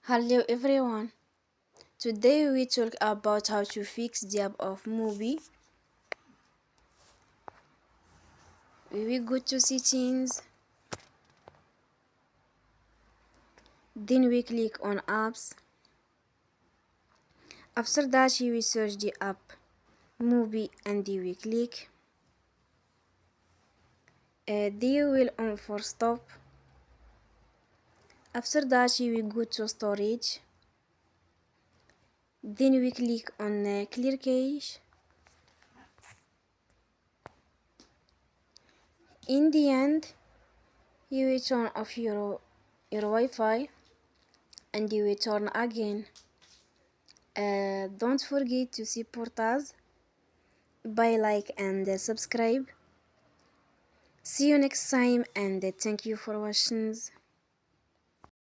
Hello everyone. Today we talk about how to fix the app of Mubi. We will go to settings, then we click on apps. After that we will search the app Mubi and we click. They will on for stop. After that we will go to storage. Then we click on clear cache. In the end, you will turn off your Wi-Fi and you will turn again. Don't forget to support us by like and subscribe. See you next time and thank you for watching.